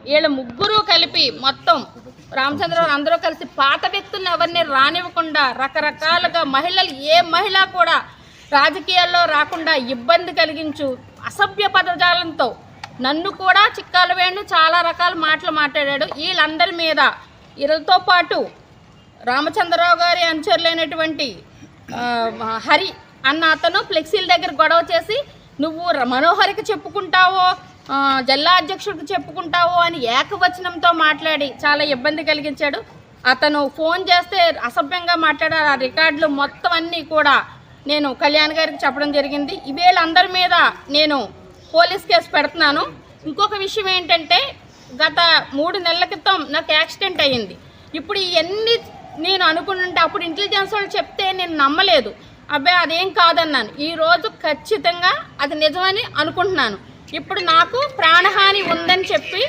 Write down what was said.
వీళ్ళ ముగ్గురు కలిపి మొత్తం రామచంద్రరావు అందరూ కలిసి పాత వ్యక్తులను ఎవరిని రానివ్వకుండా రకరకాలుగా మహిళలు ఏ మహిళ కూడా రాజకీయాల్లో రాకుండా ఇబ్బంది కలిగించు అసభ్య పదజాలంతో నన్ను కూడా చిక్కాల వేణు చాలా రకాల మాటలు మాట్లాడాడు. వీళ్ళందరి మీద వీళ్ళతో పాటు రామచంద్రరావు గారి అనుచరులైనటువంటి హరి అన్న అతను ఫ్లెక్సీల దగ్గర గొడవ చేసి నువ్వు మనోహరికి చెప్పుకుంటావో జిల్లా అధ్యక్షుడికి చెప్పుకుంటావో అని ఏకవచనంతో మాట్లాడి చాలా ఇబ్బంది కలిగించాడు. అతను ఫోన్ చేస్తే అసభ్యంగా మాట్లాడారు. ఆ రికార్డులు మొత్తం అన్నీ కూడా నేను కళ్యాణ్ గారికి చెప్పడం జరిగింది. వీళ్ళందరి మీద నేను పోలీస్ కేసు పెడుతున్నాను. ఇంకొక విషయం ఏంటంటే గత 3 నెలల క్రితం నాకు యాక్సిడెంట్ అయ్యింది. ఇప్పుడు ఇవన్నీ నేను అనుకుంటుంటే అప్పుడు ఇంటెలిజెన్స్ వాళ్ళు చెప్తే నేను నమ్మలేదు. అబ్బాయి అదేం కాదన్నాను. ఈరోజు ఖచ్చితంగా అది నిజమని అనుకుంటున్నాను. ఇప్పుడు నాకు ప్రాణహాని ఉందని చెప్పి